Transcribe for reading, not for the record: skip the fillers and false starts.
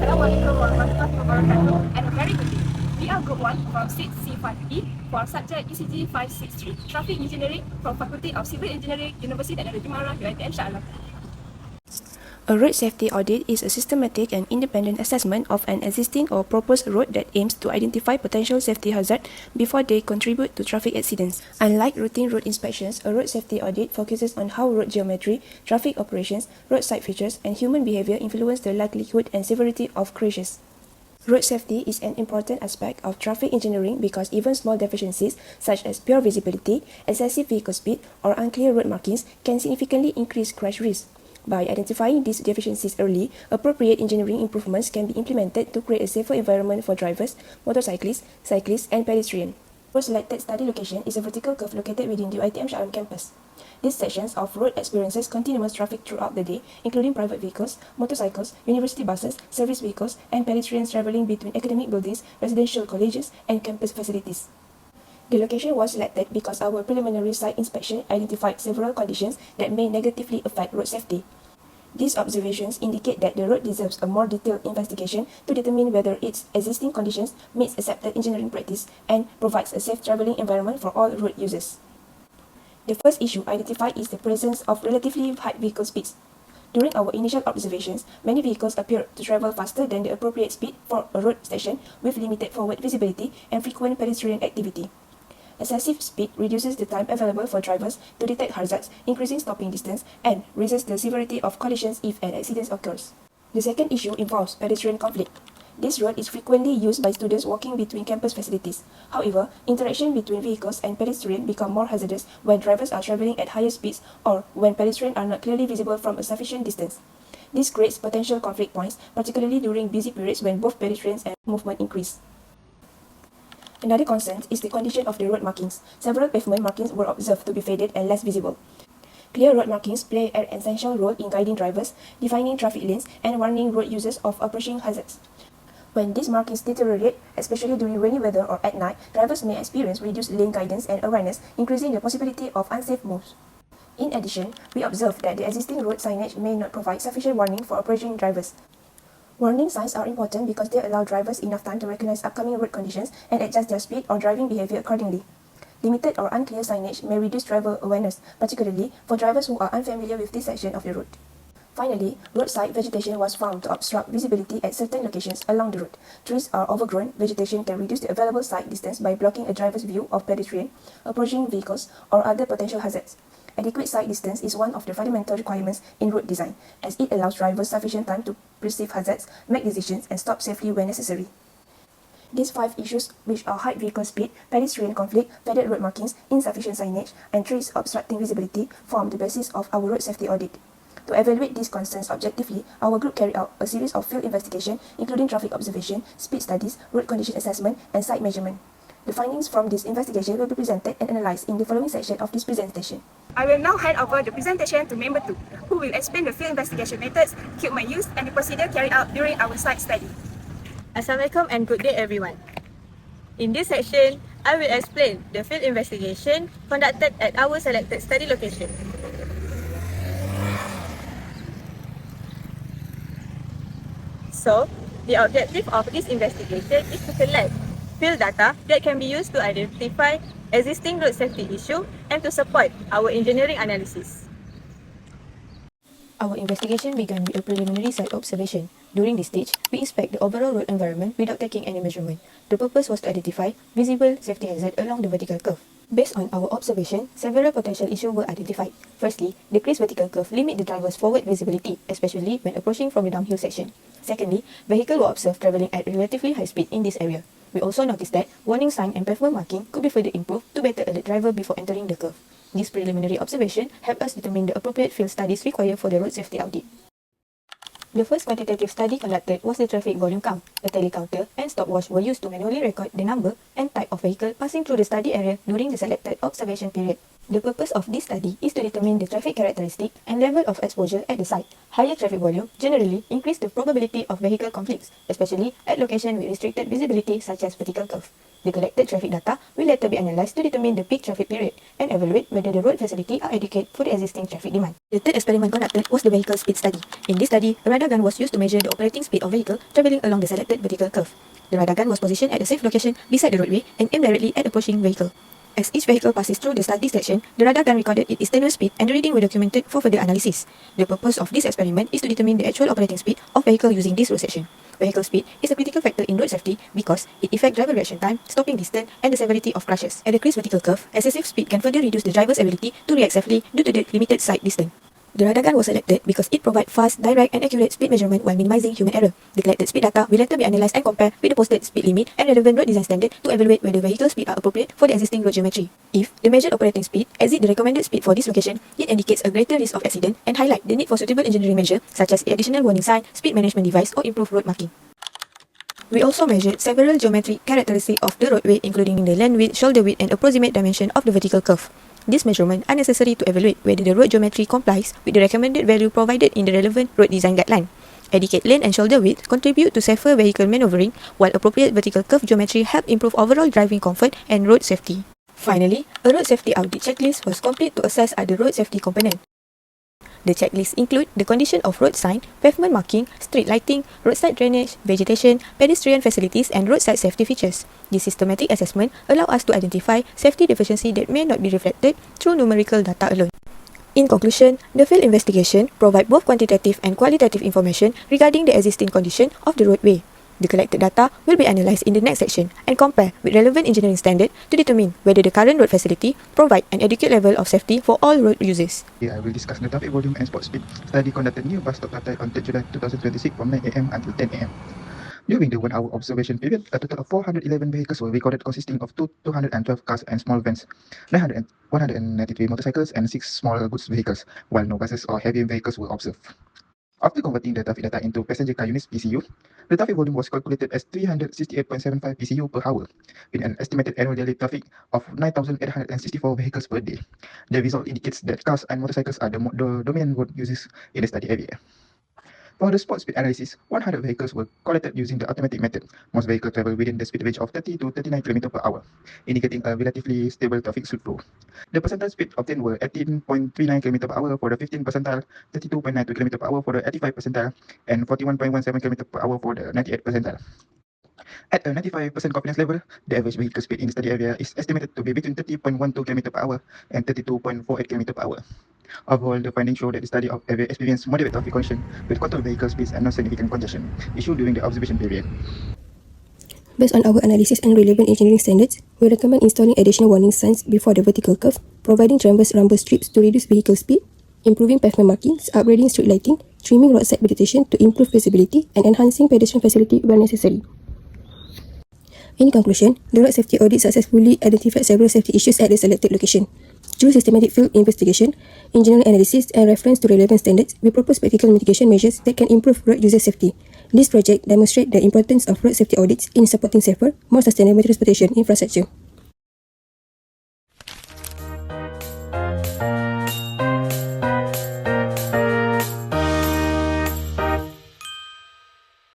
Assalamualaikum warahmatullahi wabarakatuh and a very good day. We are Group 1 from Seat C5E for subject ECG563 Traffic Engineering from Faculty of Civil Engineering, University Negeri Timur, UiTM Shah Alam. A road safety audit is a systematic and independent assessment of an existing or proposed road that aims to identify potential safety hazards before they contribute to traffic accidents. Unlike routine road inspections, a road safety audit focuses on how road geometry, traffic operations, roadside features, and human behavior influence the likelihood and severity of crashes. Road safety is an important aspect of traffic engineering because even small deficiencies such as poor visibility, excessive vehicle speed, or unclear road markings can significantly increase crash risk. By identifying these deficiencies early, appropriate engineering improvements can be implemented to create a safer environment for drivers, motorcyclists, cyclists, and pedestrians. Our selected study location is a vertical curve located within the UiTM Shah Alam campus. These sections of road experiences continuous traffic throughout the day, including private vehicles, motorcycles, university buses, service vehicles, and pedestrians traveling between academic buildings, residential colleges, and campus facilities. The location was selected because our preliminary site inspection identified several conditions that may negatively affect road safety. These observations indicate that the road deserves a more detailed investigation to determine whether its existing conditions meets accepted engineering practice and provides a safe traveling environment for all road users. The first issue identified is the presence of relatively high vehicle speeds. During our initial observations, many vehicles appeared to travel faster than the appropriate speed for a road section with limited forward visibility and frequent pedestrian activity. Excessive speed reduces the time available for drivers to detect hazards, increasing stopping distance, and raises the severity of collisions if an accident occurs. The second issue involves pedestrian conflict. This road is frequently used by students walking between campus facilities. However, interaction between vehicles and pedestrians become more hazardous when drivers are traveling at higher speeds or when pedestrians are not clearly visible from a sufficient distance. This creates potential conflict points, particularly during busy periods when both pedestrians and movement increase. Another concern is the condition of the road markings. Several pavement markings were observed to be faded and less visible. Clear road markings play an essential role in guiding drivers, defining traffic lanes, and warning road users of approaching hazards. When these markings deteriorate, especially during rainy weather or at night, drivers may experience reduced lane guidance and awareness, increasing the possibility of unsafe moves. In addition, we observed that the existing road signage may not provide sufficient warning for approaching drivers. Warning signs are important because they allow drivers enough time to recognize upcoming road conditions and adjust their speed or driving behavior accordingly. Limited or unclear signage may reduce driver awareness, particularly for drivers who are unfamiliar with this section of the road. Finally, roadside vegetation was found to obstruct visibility at certain locations along the road. Trees are overgrown. Vegetation can reduce the available sight distance by blocking a driver's view of pedestrians, approaching vehicles, or other potential hazards. Adequate sight distance is one of the fundamental requirements in road design, as it allows drivers sufficient time to perceive hazards, make decisions, and stop safely when necessary. These 5 issues, which are high vehicle speed, pedestrian conflict, faded road markings, insufficient signage, and trees obstructing visibility, form the basis of our road safety audit. To evaluate these concerns objectively, our group carried out a series of field investigations, including traffic observation, speed studies, road condition assessment, and site measurement. The findings from this investigation will be presented and analysed in the following section of this presentation. I will now hand over the presentation to Member 2, who will explain the field investigation methods, equipment used, and the procedure carried out during our site study. Assalamualaikum and good day everyone. In this section, I will explain the field investigation conducted at our selected study location. So, the objective of this investigation is to collect field data that can be used to identify existing road safety issues and to support our engineering analysis. Our investigation began with a preliminary site observation. During this stage, we inspect the overall road environment without taking any measurement. The purpose was to identify visible safety hazards along the vertical curve. Based on our observation, several potential issues were identified. Firstly, the decreased vertical curve limit the driver's forward visibility, especially when approaching from the downhill section. Secondly, vehicles were observed traveling at relatively high speed in this area. We also noticed that warning sign and pavement marking could be further improved to better alert driver before entering the curve. This preliminary observation helped us determine the appropriate field studies required for the road safety audit. The first quantitative study conducted was the traffic volume count. A tally counter and stopwatch were used to manually record the number and type of vehicle passing through the study area during the selected observation period. The purpose of this study is to determine the traffic characteristic and level of exposure at the site. Higher traffic volume generally increase the probability of vehicle conflicts, especially at locations with restricted visibility such as vertical curve. The collected traffic data will later be analysed to determine the peak traffic period and evaluate whether the road facility are adequate for the existing traffic demand. The third experiment conducted was the vehicle speed study. In this study, a radar gun was used to measure the operating speed of vehicle travelling along the selected vertical curve. The radar gun was positioned at a safe location beside the roadway and aimed directly at the approaching vehicle. As each vehicle passes through the study section, the radar gun recorded its internal speed and the reading were documented for further analysis. The purpose of this experiment is to determine the actual operating speed of vehicle using this road section. Vehicle speed is a critical factor in road safety because it affects driver reaction time, stopping distance, and the severity of crashes. At a crisp vertical curve, excessive speed can further reduce the driver's ability to react safely due to the limited sight distance. The radar gun was selected because it provides fast, direct, and accurate speed measurement while minimizing human error. The collected speed data will later be analysed and compared with the posted speed limit and relevant road design standard to evaluate whether vehicle speed are appropriate for the existing road geometry. If the measured operating speed exceeds the recommended speed for this location, it indicates a greater risk of accident and highlight the need for suitable engineering measures such as additional warning sign, speed management device, or improved road marking. We also measured several geometric characteristics of the roadway including the lane width, shoulder width, and approximate dimension of the vertical curve. These measurements are necessary to evaluate whether the road geometry complies with the recommended value provided in the relevant road design guideline. Adequate lane and shoulder width contribute to safer vehicle maneuvering, while appropriate vertical curve geometry help improve overall driving comfort and road safety. Finally, a road safety audit checklist was complete to assess other road safety components. The checklist include the condition of road sign, pavement marking, street lighting, roadside drainage, vegetation, pedestrian facilities, and roadside safety features. This systematic assessment allows us to identify safety deficiencies that may not be reflected through numerical data alone. In conclusion, the field investigation provides both quantitative and qualitative information regarding the existing condition of the roadway. The collected data will be analysed in the next section and compared with relevant engineering standards to determine whether the current road facility provides an adequate level of safety for all road users. Here I will discuss the traffic volume and spot speed study conducted near bus stop Tatai on 3 July 2026 from 9 am until 10 am. During the 1-hour observation period, a total of 411 vehicles were recorded consisting of 212 cars and small vans, 193 motorcycles and 6 small goods vehicles, while no buses or heavy vehicles were observed. After converting the traffic data into passenger car units (PCU), the traffic volume was calculated as 368.75 PCU per hour, with an estimated annual daily traffic of 9,864 vehicles per day. The result indicates that cars and motorcycles are the dominant road users in the study area. For the spot speed analysis, 100 vehicles were collected using the automatic method. Most vehicles travel within the speed range of 30 to 39 km per hour, indicating a relatively stable traffic flow. The percentile speed obtained were 18.39 km per hour for the 15th percentile, 32.92 km per hour for the 85th percentile, and 41.17 km per hour for the 98th percentile. At a 95% confidence level, the average vehicle speed in the study area is estimated to be between 30.12 km per hour and 32.48 km per hour. Overall, the findings show that the study of area experienced moderate traffic congestion with controlled vehicle speeds and no significant congestion issued during the observation period. Based on our analysis and relevant engineering standards, we recommend installing additional warning signs before the vertical curve, providing traverse rumble strips to reduce vehicle speed, improving pavement markings, upgrading street lighting, trimming roadside vegetation to improve visibility, and enhancing pedestrian facility where necessary. In conclusion, the road safety audit successfully identified several safety issues at the selected location. Through systematic field investigation, engineering analysis, and reference to relevant standards, we propose practical mitigation measures that can improve road user safety. This project demonstrates the importance of road safety audits in supporting safer, more sustainable transportation infrastructure.